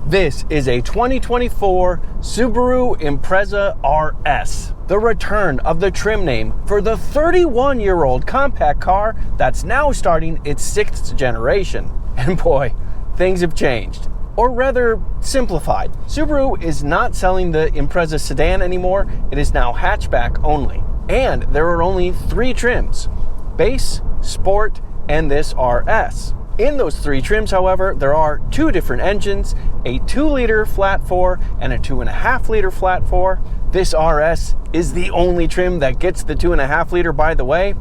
This is a 2024 Subaru Impreza RS, the return of the trim name for the 31-year-old compact car that's now starting its 6th generation. And boy, things have changed. Or rather, simplified. Subaru is not selling the Impreza sedan anymore. It is now hatchback only. And there are only 3 trims: Base, Sport, and this RS. In those 3 trims, however, there are 2 different engines, a 2-liter flat 4 and a 2.5-liter flat 4. This RS is the only trim that gets the 2.5-liter, by the way.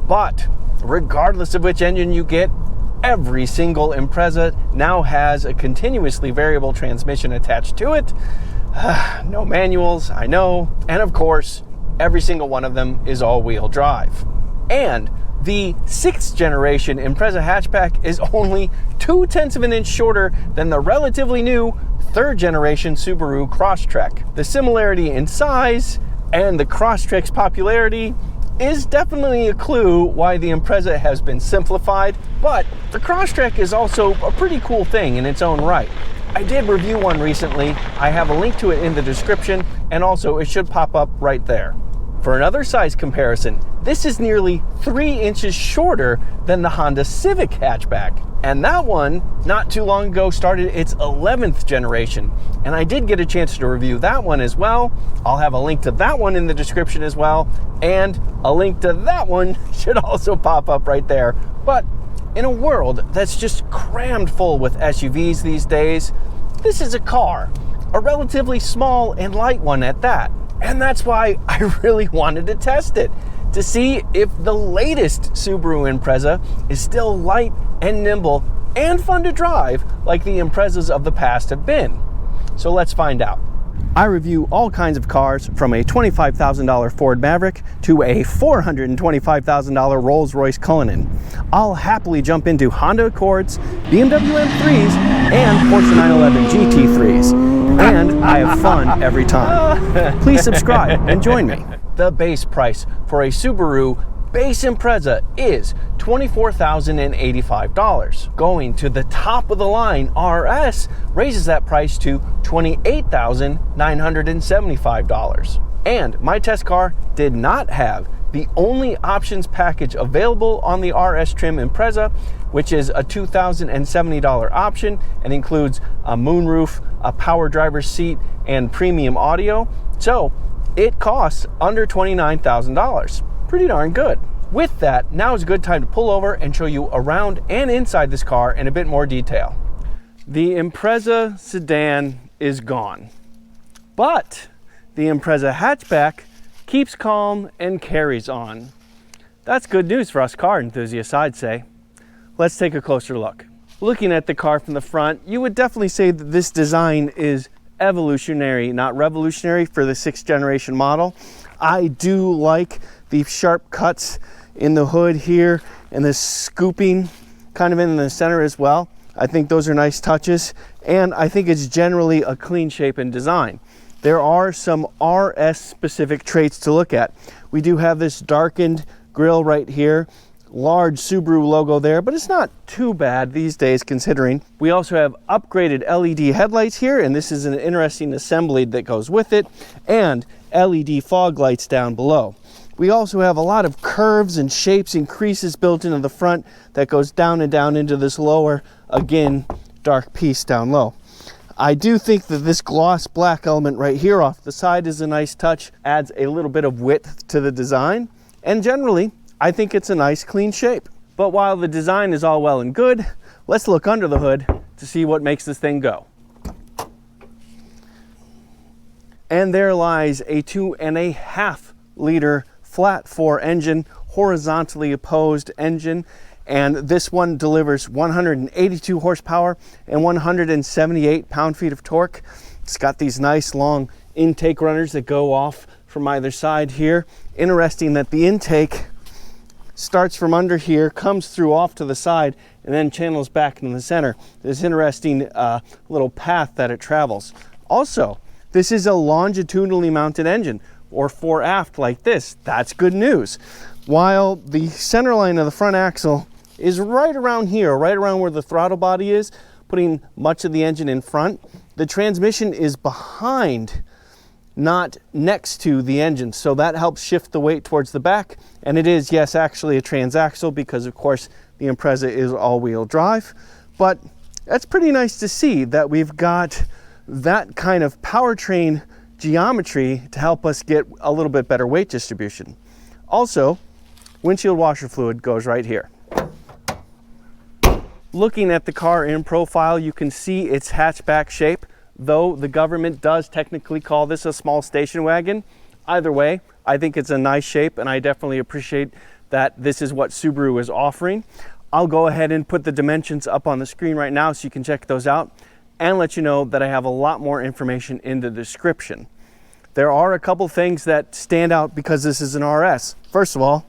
But regardless of which engine you get, every single Impreza now has a continuously variable transmission attached to it. No manuals, I know. And of course, every single one of them is all-wheel drive. And the 6th generation Impreza hatchback is only 0.2 of an inch shorter than the relatively new 3rd generation Subaru Crosstrek. The similarity in size and the Crosstrek's popularity is definitely a clue why the Impreza has been simplified, but the Crosstrek is also a pretty cool thing in its own right. I did review one recently. I have a link to it in the description, and also it should pop up right there. For another size comparison, this is nearly 3 inches shorter than the Honda Civic hatchback. And that one, not too long ago, started its 11th generation. And I did get a chance to review that one as well. I'll have a link to that one in the description as well. And a link to that one should also pop up right there. But in a world that's just crammed full with SUVs these days, this is a car, a relatively small and light one at that. And that's why I really wanted to test it, to see if the latest Subaru Impreza is still light and nimble and fun to drive like the Imprezas of the past have been. So let's find out. I review all kinds of cars, from a $25,000 Ford Maverick to a $425,000 Rolls-Royce Cullinan. I'll happily jump into Honda Accords, BMW M3s, and Porsche 911 GT3s. And I have fun every time. Please subscribe and join me. The base price for a Subaru base Impreza is $24,085. Going to the top of the line RS raises that price to $28,975. And my test car did not have the only options package available on the RS trim Impreza, which is a $2,070 option and includes a moonroof, a power driver's seat, and premium audio. So it costs under $29,000. Pretty darn good. With that, now is a good time to pull over and show you around and inside this car in a bit more detail. The Impreza sedan is gone, but the Impreza hatchback keeps calm and carries on. That's good news for us car enthusiasts, I'd say. Let's take a closer look. Looking at the car from the front, you would definitely say that this design is evolutionary, not revolutionary, for the 6th generation model. I do like the sharp cuts in the hood here and the scooping kind of in the center as well. I think those are nice touches, and I think it's generally a clean shape and design. There are some RS specific traits to look at. We do have this darkened grille right here, large Subaru logo there, but it's not too bad these days considering. We also have upgraded LED headlights here, and this is an interesting assembly that goes with it, and LED fog lights down below. We also have a lot of curves and shapes and creases built into the front that goes down and down into this lower, again, dark piece down low. I do think that this gloss black element right here off the side is a nice touch, adds a little bit of width to the design, and generally, I think it's a nice clean shape. But while the design is all well and good, let's look under the hood to see what makes this thing go. And there lies a 2.5-liter flat 4 engine, horizontally opposed engine, and this one delivers 182 horsepower and 178 pound-feet of torque. It's got these nice long intake runners that go off from either side here. Interesting that the intake starts from under here, comes through off to the side, and then channels back into the center. This interesting little path that it travels. Also, this is a longitudinally mounted engine, or 4 aft like this. That's good news. While the center line of the front axle is right around here, right around where the throttle body is, putting much of the engine in front, The transmission is behind, not next to the engine, so that helps shift the weight towards the back. And it is, yes, actually a transaxle because of course the Impreza is all-wheel drive, but that's pretty nice to see that we've got that kind of powertrain geometry to help us get a little bit better weight distribution. Also, windshield washer fluid goes right here. Looking at the car in profile, you can see its hatchback shape, though the government does technically call this a small station wagon. Either way, I think it's a nice shape, and I definitely appreciate that this is what Subaru is offering. I'll go ahead and put the dimensions up on the screen right now so you can check those out, and let you know that I have a lot more information in the description. There are a couple things that stand out because this is an RS. First of all,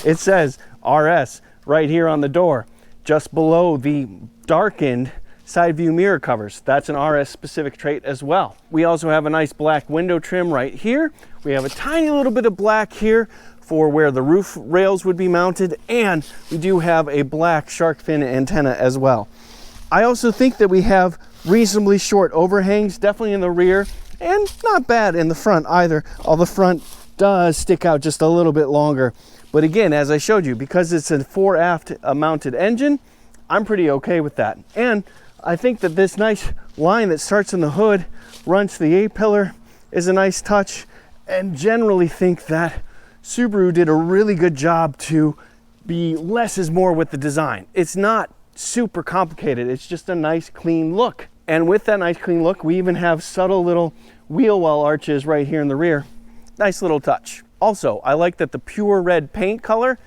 it says RS right here on the door, just below the darkened side view mirror covers. That's an RS specific trait as well. We also have a nice black window trim right here. We have a tiny little bit of black here for where the roof rails would be mounted, and we do have a black shark fin antenna as well. I also think that we have reasonably short overhangs, definitely in the rear, and not bad in the front either, although the front does stick out just a little bit longer. But again, as I showed you, because it's a fore aft mounted engine, I'm pretty okay with that. And I think that this nice line that starts in the hood, runs to the A-pillar, is a nice touch, and generally think that Subaru did a really good job to be less is more with the design. It's not super complicated, it's just a nice clean look. And with that nice clean look, we even have subtle little wheel well arches right here in the rear. Nice little touch. Also, I like that the pure red paint color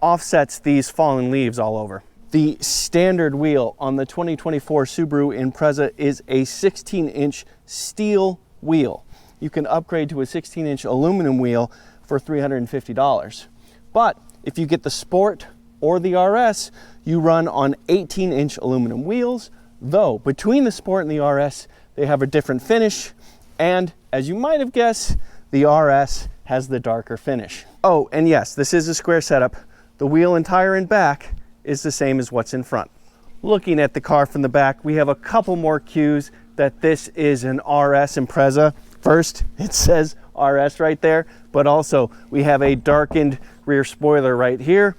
offsets these fallen leaves all over. The standard wheel on the 2024 Subaru Impreza is a 16-inch steel wheel. You can upgrade to a 16-inch aluminum wheel for $350. But if you get the Sport or the RS, you run on 18-inch aluminum wheels, though between the Sport and the RS, they have a different finish, and as you might have guessed, the RS has the darker finish. Oh, and yes, this is a square setup. The wheel and tire in back is the same as what's in front. Looking at the car from the back, we have a couple more cues that this is an RS Impreza. First, it says RS right there, but also we have a darkened rear spoiler right here.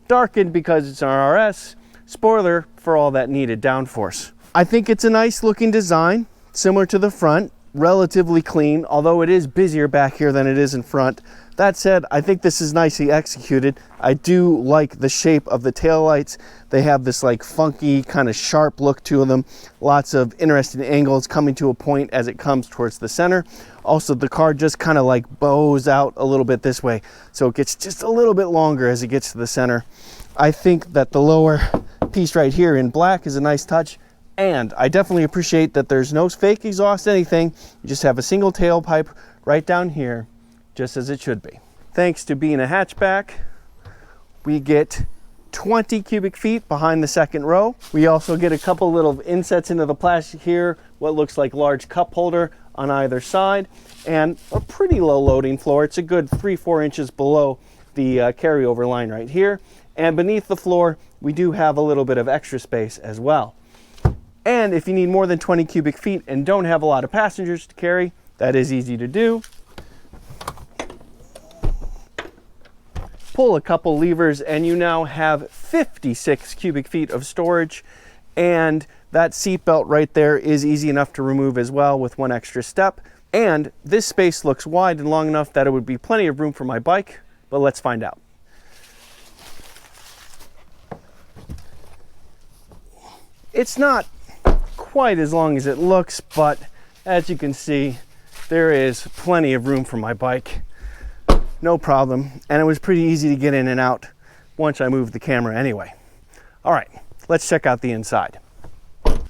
Darkened because it's an RS, spoiler for all that needed downforce. I think it's a nice looking design, similar to the front, relatively clean, although it is busier back here than it is in front. That said, I think this is nicely executed. I do like the shape of the taillights. They have this like funky kind of sharp look to them. Lots of interesting angles coming to a point as it comes towards the center. Also, the car just kind of like bows out a little bit this way, so it gets just a little bit longer as it gets to the center. I think that the lower piece right here in black is a nice touch. And I definitely appreciate that there's no fake exhaust anything. You just have a single tailpipe right down here, just as it should be. Thanks to being a hatchback, we get 20 cubic feet behind the second row. We also get a couple little insets into the plastic here, what looks like large cup holder on either side, and a pretty low loading floor. It's a good 3-4 inches below the carryover line right here. And beneath the floor, we do have a little bit of extra space as well. And if you need more than 20 cubic feet and don't have a lot of passengers to carry, that is easy to do. Pull a couple levers and you now have 56 cubic feet of storage, and that seat belt right there is easy enough to remove as well with one extra step. And this space looks wide and long enough that it would be plenty of room for my bike, but let's find out. It's not quite as long as it looks, but as you can see, there is plenty of room for my bike. No problem, and it was pretty easy to get in and out once I moved the camera anyway. All right, let's check out the inside.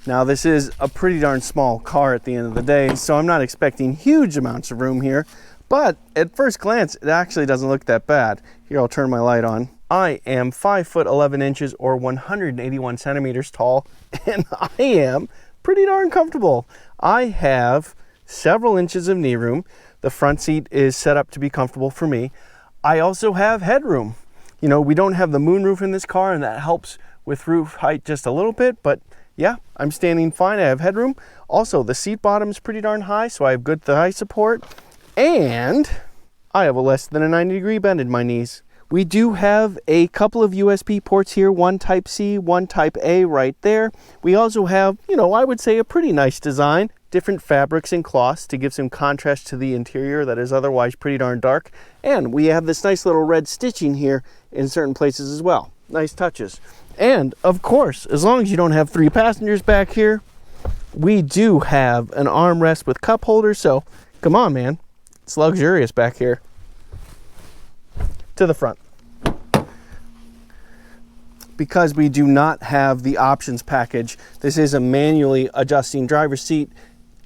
Now, this is a pretty darn small car at the end of the day, so I'm not expecting huge amounts of room here, but at first glance, it actually doesn't look that bad. Here, I'll turn my light on. I am 5 foot 11 inches or 181 centimeters tall, and I am pretty darn comfortable. I have several inches of knee room. The front seat is set up to be comfortable for me. I also have headroom. You know, we don't have the moonroof in this car, and that helps with roof height just a little bit, but Yeah, I'm standing fine. I have headroom. Also, the seat bottom is pretty darn high, so I have good thigh support. And I have a less than a 90-degree bend in my knees. We do have a couple of USB ports here, one Type C, one Type A right there. We also have, I would say a pretty nice design. Different fabrics and cloths to give some contrast to the interior that is otherwise pretty darn dark. And we have this nice little red stitching here in certain places as well. Nice touches. And of course, as long as you don't have 3 passengers back here, we do have an armrest with cup holder. So come on, man, it's luxurious back here. To the front. Because we do not have the options package, this is a manually adjusting driver's seat,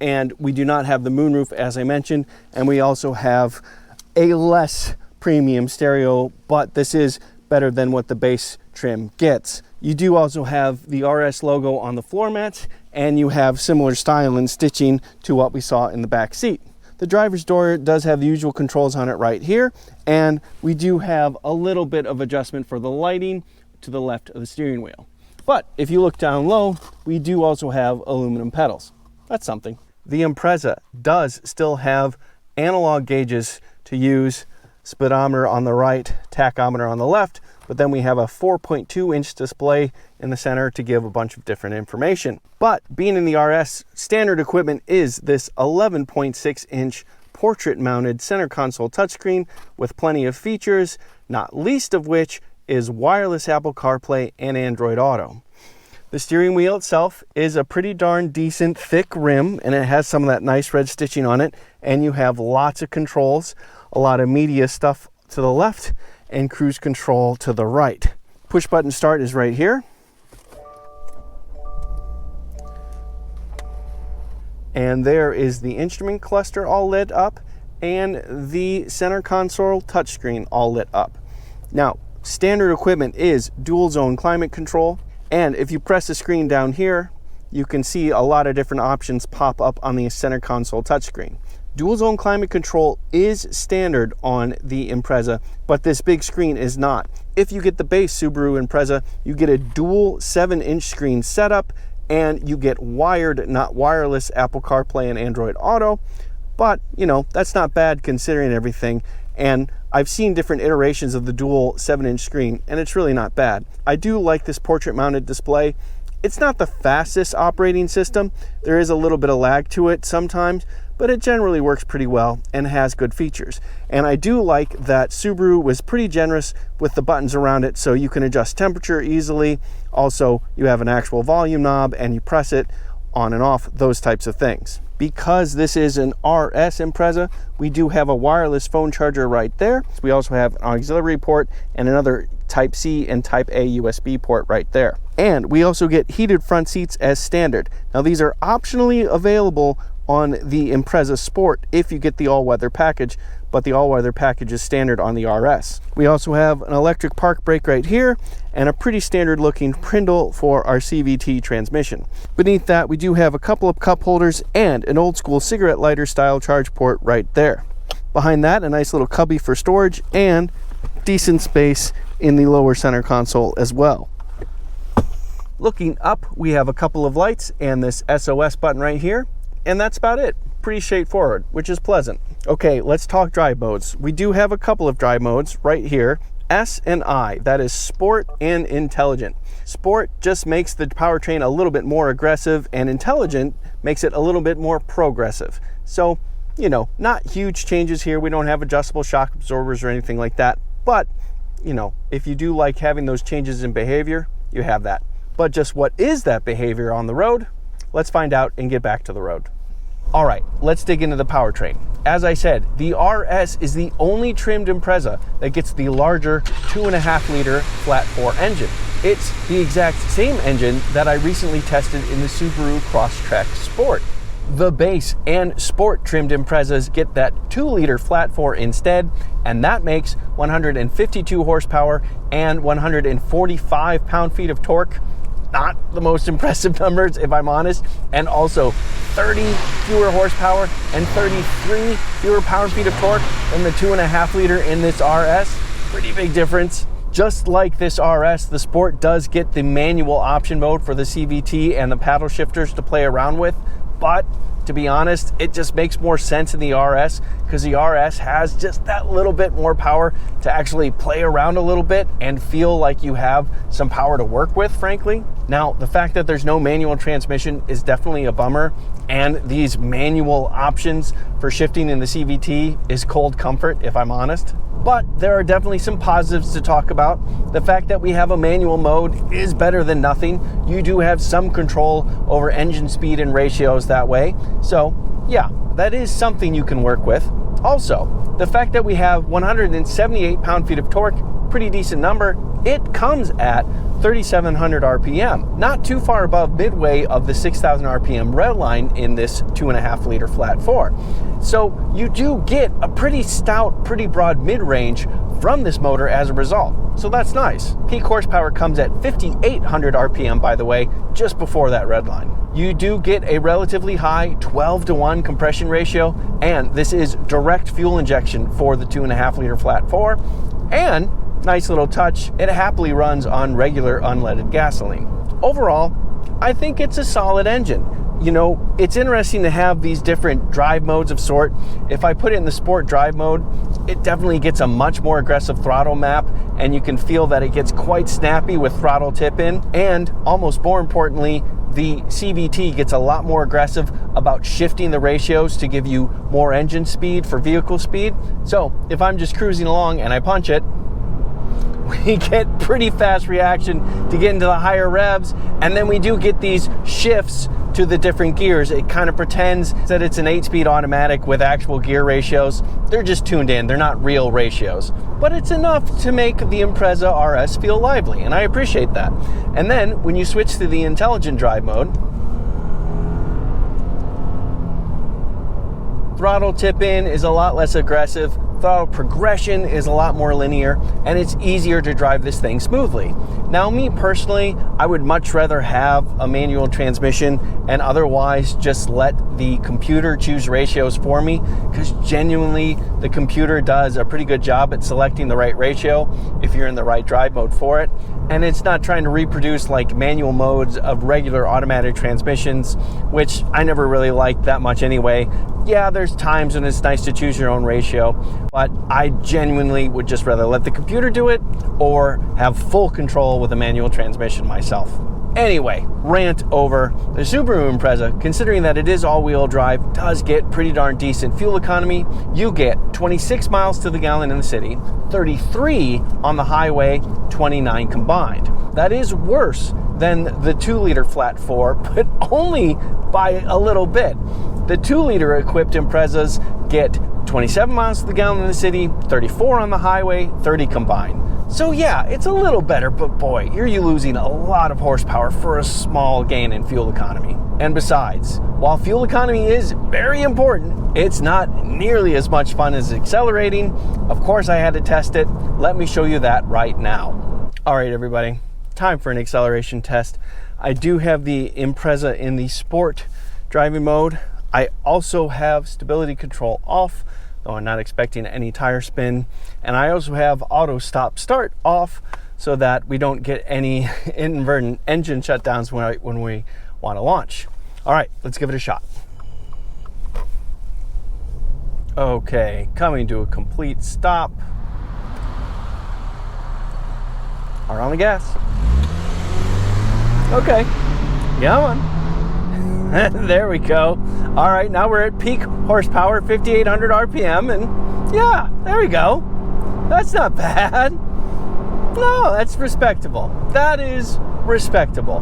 and we do not have the moonroof, as I mentioned, and we also have a less premium stereo, but this is better than what the base trim gets. You do also have the RS logo on the floor mats, and you have similar style and stitching to what we saw in the back seat. The driver's door does have the usual controls on it right here, and we do have a little bit of adjustment for the lighting to the left of the steering wheel. But if you look down low, we do also have aluminum pedals. That's something. The Impreza does still have analog gauges to use, speedometer on the right, tachometer on the left, but then we have a 4.2-inch display in the center to give a bunch of different information. But being in the RS, standard equipment is this 11.6-inch portrait-mounted center console touchscreen with plenty of features, not least of which is wireless Apple CarPlay and Android Auto. The steering wheel itself is a pretty darn decent thick rim, and it has some of that nice red stitching on it, and you have lots of controls, a lot of media stuff to the left, and cruise control to the right. Push button start is right here. And there is the instrument cluster all lit up and the center console touchscreen all lit up. Now, standard equipment is dual zone climate control. And if you press the screen down here, you can see a lot of different options pop up on the center console touchscreen. Dual zone climate control is standard on the Impreza, but this big screen is not. If you get the base Subaru Impreza, you get a dual 7-inch screen setup, and you get wired, not wireless, Apple CarPlay and Android Auto. But, that's not bad considering everything. And I've seen different iterations of the dual 7-inch screen, and it's really not bad. I do like this portrait-mounted display. It's not the fastest operating system. There is a little bit of lag to it sometimes, but it generally works pretty well and has good features. And I do like that Subaru was pretty generous with the buttons around it, so you can adjust temperature easily. Also, you have an actual volume knob and you press it on and off, those types of things. Because this is an RS Impreza, we do have a wireless phone charger right there. We also have an auxiliary port and another Type C and Type A USB port right there. And we also get heated front seats as standard. Now, these are optionally available on the Impreza Sport if you get the all-weather package, but the all-weather package is standard on the RS. We also have an electric park brake right here and a pretty standard looking Prindle for our CVT transmission. Beneath that, we do have a couple of cup holders and an old school cigarette lighter style charge port right there. Behind that, a nice little cubby for storage and decent space in the lower center console as well. Looking up, we have a couple of lights and this SOS button right here. And that's about it. Pretty straightforward, which is pleasant. Okay, let's talk drive modes. We do have a couple of drive modes right here. S and I, that is Sport and Intelligent. Sport just makes the powertrain a little bit more aggressive, and Intelligent makes it a little bit more progressive. So, not huge changes here. We don't have adjustable shock absorbers or anything like that. But, if you do like having those changes in behavior, you have that. But just what is that behavior on the road? Let's find out and get back to the road. All right, let's dig into the powertrain. As I said, the RS is the only trimmed Impreza that gets the larger 2.5-liter flat-4 engine. It's the exact same engine that I recently tested in the Subaru Crosstrek Sport. The base and Sport trimmed Imprezas get that 2-liter flat-4 instead, and that makes 152 horsepower and 145 pound-feet of torque. Not the most impressive numbers, if I'm honest, and also 30 fewer horsepower and 33 fewer pound-feet of torque than the 2.5-liter in this RS. Pretty big difference. Just like this RS, the Sport does get the manual option mode for the CVT and the paddle shifters to play around with, but to be honest, it just makes more sense in the RS because the RS has just that little bit more power to actually play around a little bit and feel like you have some power to work with, frankly. Now, the fact that there's no manual transmission is definitely a bummer, and these manual options for shifting in the CVT is cold comfort, if I'm honest. But there are definitely some positives to talk about. The fact that we have a manual mode is better than nothing. You do have some control over engine speed and ratios that way. So yeah, that is something you can work with. Also, the fact that we have 178 pound-feet of torque, pretty decent number, it comes at 3,700 RPM, not too far above midway of the 6,000 RPM red line in this 2.5 liter flat 4. So you do get a pretty stout, pretty broad mid-range from this motor as a result. So that's nice. Peak horsepower comes at 5,800 RPM, by the way, just before that red line. You do get a relatively high 12-to-1 compression ratio, and this is direct fuel injection for the 2.5 liter flat 4. And nice little touch, it happily runs on regular unleaded gasoline. Overall, I think it's a solid engine. You know, it's interesting to have these different drive modes of sort. If I put it in the Sport drive mode, it definitely gets a much more aggressive throttle map, and you can feel that it gets quite snappy with throttle tip in, and almost more importantly, the CVT gets a lot more aggressive about shifting the ratios to give you more engine speed for vehicle speed. So if I'm just cruising along and I punch it, we get pretty fast reaction to get into the higher revs, and then we do get these shifts to the different gears. It kind of pretends that it's an 8-speed automatic with actual gear ratios. They're just tuned in, they're not real ratios. But it's enough to make the Impreza RS feel lively, and I appreciate that. And then when you switch to the intelligent drive mode, throttle tip in is a lot less aggressive, throttle progression is a lot more linear, and it's easier to drive this thing smoothly. Now, me personally, I would much rather have a manual transmission and otherwise just let the computer choose ratios for me, because genuinely the computer does a pretty good job at selecting the right ratio if you're in the right drive mode for it, and it's not trying to reproduce like manual modes of regular automatic transmissions, which I never really liked that much anyway. Yeah, there's times when it's nice to choose your own ratio, but I genuinely would just rather let the computer do it or have full control with a manual transmission myself. Anyway, rant over. The Subaru Impreza, considering that it is all-wheel drive, does get pretty darn decent fuel economy. You get 26 miles to the gallon in the city, 33 on the highway, 29 combined. That is worse than the 2-liter flat 4, but only by a little bit. The 2-liter equipped Imprezas get 27 miles to the gallon in the city, 34 on the highway, 30 combined. So yeah, it's a little better, but boy, you're losing a lot of horsepower for a small gain in fuel economy. And besides, while fuel economy is very important, it's not nearly as much fun as accelerating. Of course, I had to test it. Let me show you that right now. All right, everybody, time for an acceleration test. I do have the Impreza in the Sport driving mode. I also have stability control off, though I'm not expecting any tire spin. And I also have auto stop start off so that we don't get any inadvertent engine shutdowns when we want to launch. All right, let's give it a shot. Okay, coming to a complete stop. Hard on the gas. Okay, come on. There we go. All right, now we're at peak horsepower, 5,800 RPM, and yeah, there we go. That's not bad. No, that's respectable. That is respectable.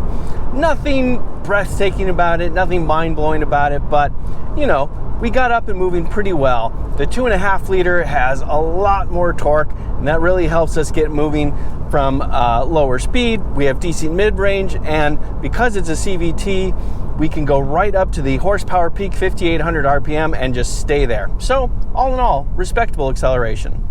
Nothing breathtaking about it, nothing mind-blowing about it, but, you know, we got up and moving pretty well. The 2.5 liter has a lot more torque, and that really helps us get moving from lower speed. We have decent mid-range, and because it's a CVT, we can go right up to the horsepower peak 5,800 RPM and just stay there. So, all in all, respectable acceleration.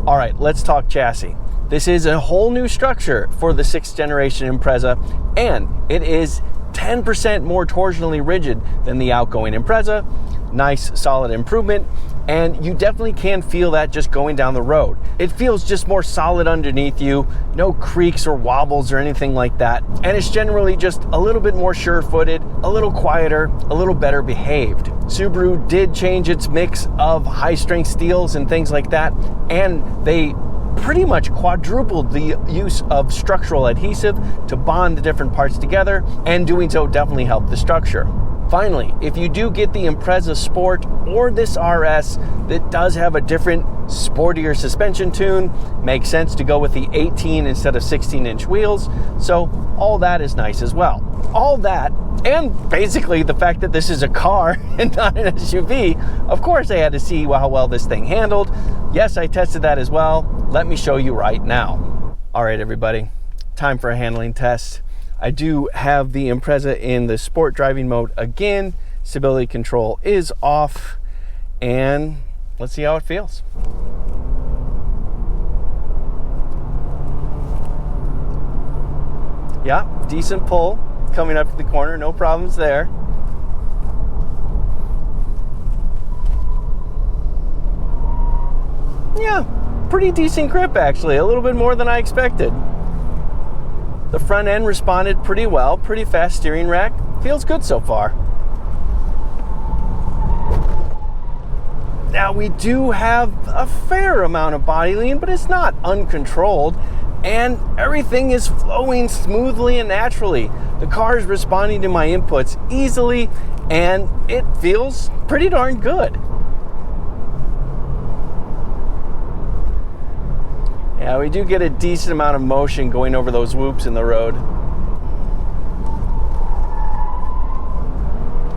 All right, let's talk chassis. This is a whole new structure for the 6th generation Impreza, and it is 10% more torsionally rigid than the outgoing Impreza. Nice, solid improvement. and you definitely can feel that just going down the road. It feels just more solid underneath you, no creaks or wobbles or anything like that, and it's generally just a little bit more sure-footed, a little quieter, a little better behaved. Subaru did change its mix of high-strength steels and things like that, and they pretty much quadrupled the use of structural adhesive to bond the different parts together, and doing so definitely helped the structure. Finally, if you do get the Impreza Sport or this RS that does have a different, sportier suspension tune, makes sense to go with the 18 instead of 16-inch wheels, so all that is nice as well. All that, and basically the fact that this is a car and not an SUV, of course I had to see how well this thing handled. Yes, I tested that as well. Let me show you right now. All right, everybody, time for a handling test. I do have the Impreza in the sport driving mode again. Stability control is off, and let's see how it feels. Yeah, decent pull coming up to the corner, no problems there. Yeah, pretty decent grip actually, a little bit more than I expected. The front end responded pretty well, pretty fast steering rack, feels good so far. Now we do have a fair amount of body lean, but it's not uncontrolled, and everything is flowing smoothly and naturally. The car is responding to my inputs easily, and it feels pretty darn good. Yeah, we do get a decent amount of motion going over those whoops in the road.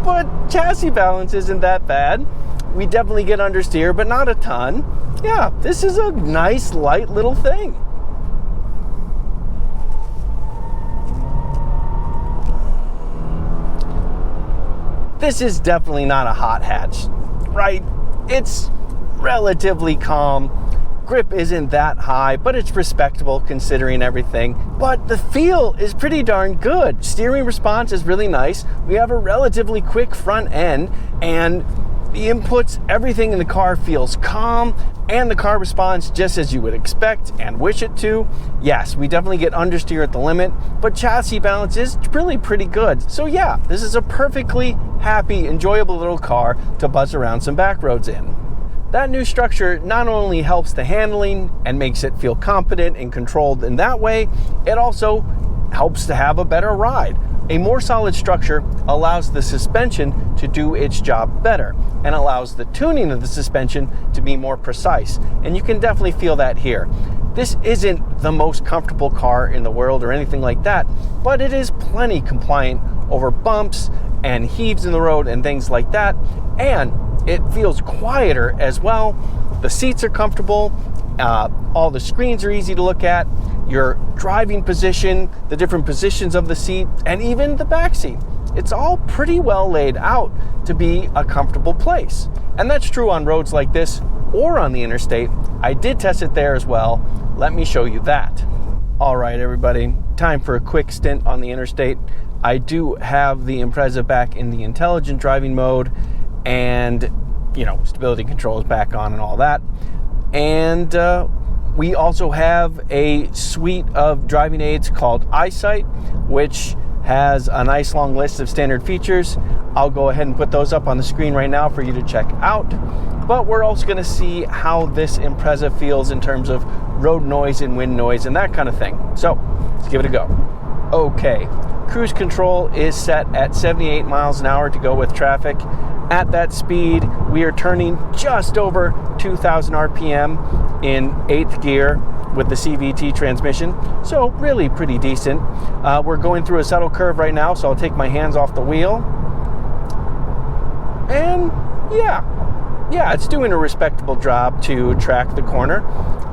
But chassis balance isn't that bad. We definitely get understeer, but not a ton. Yeah, this is a nice, light little thing. This is definitely not a hot hatch, right? It's relatively calm. Grip isn't that high, but it's respectable considering everything. But the feel is pretty darn good. Steering response is really nice. We have a relatively quick front end, and the inputs, everything in the car feels calm, and the car responds just as you would expect and wish it to. Yes, we definitely get understeer at the limit, but chassis balance is really pretty good. So yeah, this is a perfectly happy, enjoyable little car to buzz around some back roads in. That new structure not only helps the handling and makes it feel confident and controlled in that way, it also helps to have a better ride. A more solid structure allows the suspension to do its job better and allows the tuning of the suspension to be more precise. And you can definitely feel that here. This isn't the most comfortable car in the world or anything like that, but it is plenty compliant over bumps and heaves in the road and things like that. And it feels quieter as well. The seats are comfortable. All the screens are easy to look at. Your driving position, the different positions of the seat, and even the back seat. It's all pretty well laid out to be a comfortable place. And that's true on roads like this or on the interstate. I did test it there as well. Let me show you that. All right, everybody, time for a quick stint on the interstate. I do have the Impreza back in the intelligent driving mode, and stability control is back on and all that. And we also have a suite of driving aids called EyeSight, which has a nice long list of standard features. I'll go ahead and put those up on the screen right now for you to check out. But we're also going to see how this Impreza feels in terms of road noise and wind noise and that kind of thing. So let's give it a go. Okay, cruise control is set at 78 miles an hour to go with traffic. At that speed, we are turning just over 2,000 RPM in 8th gear with the CVT transmission, so really pretty decent. We're going through a subtle curve right now, so I'll take my hands off the wheel. And yeah, it's doing a respectable job to track the corner.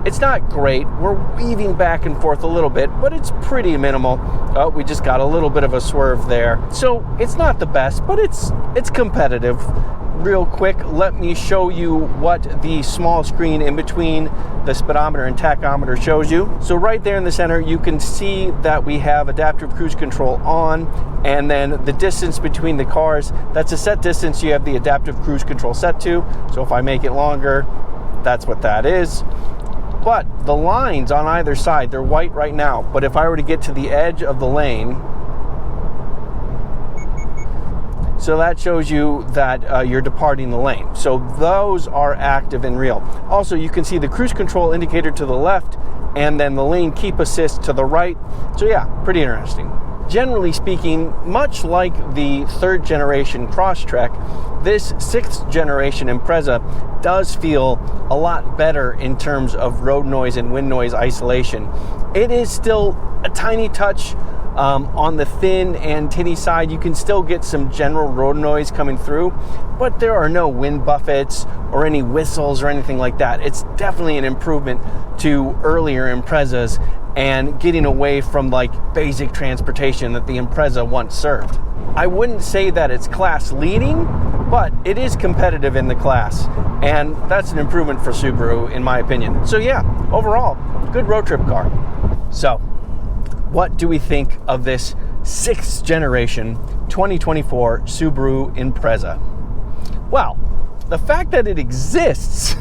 It's not great. We're weaving back and forth a little bit, but it's pretty minimal. Oh, we just got a little bit of a swerve there. So it's not the best, but it's competitive. real quick, let me show you what the small screen in between the speedometer and tachometer shows you. So right there in the center, you can see that we have adaptive cruise control on, and then the distance between the cars, that's a set distance you have the adaptive cruise control set to. So if I make it longer, that's what that is. But the lines on either side, they're white right now, but if I were to get to the edge of the lane, so that shows you that you're departing the lane. So those are active and real. Also, you can see the cruise control indicator to the left and then the lane keep assist to the right. So yeah, pretty interesting. Generally speaking, much like the 3rd generation Crosstrek, this 6th generation Impreza does feel a lot better in terms of road noise and wind noise isolation. It is still a tiny touch on the thin and tinny side. You can still get some general road noise coming through, but there are no wind buffets or any whistles or anything like that. It's definitely an improvement to earlier Imprezas and getting away from like basic transportation that the Impreza once served. I wouldn't say that it's class leading, but it is competitive in the class, and that's an improvement for Subaru in my opinion. So yeah, overall, good road trip car. So what do we think of this 6th generation 2024 Subaru Impreza? Well, the fact that it exists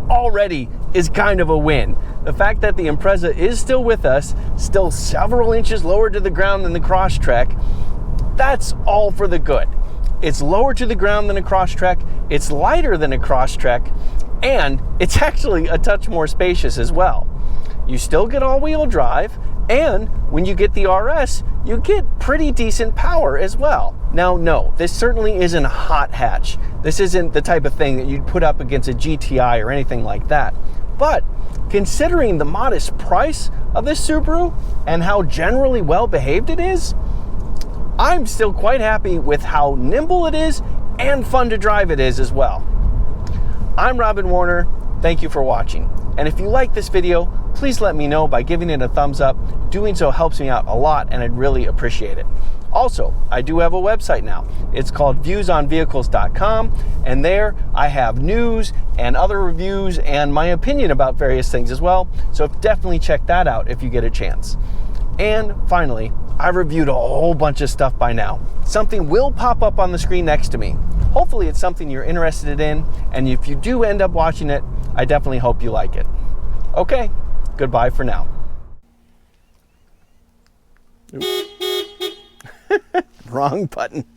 already is kind of a win. The fact that the Impreza is still with us, still several inches lower to the ground than the Crosstrek, that's all for the good. It's lower to the ground than a Crosstrek, it's lighter than a Crosstrek, and it's actually a touch more spacious as well. You still get all-wheel drive, and when you get the RS, you get pretty decent power as well. Now, no, this certainly isn't a hot hatch. This isn't the type of thing that you'd put up against a GTI or anything like that. But considering the modest price of this Subaru and how generally well behaved it is, I'm still quite happy with how nimble it is and fun to drive it is as well. I'm Robin Warner. Thank you for watching. And if you like this video, please let me know by giving it a thumbs up. Doing so helps me out a lot, and I'd really appreciate it. Also, I do have a website now. It's called viewsonvehicles.com, and there I have news and other reviews and my opinion about various things as well. So definitely check that out if you get a chance. And finally, I've reviewed a whole bunch of stuff by now. Something will pop up on the screen next to me. Hopefully it's something you're interested in, and if you do end up watching it, I definitely hope you like it. Okay, goodbye for now. Wrong button.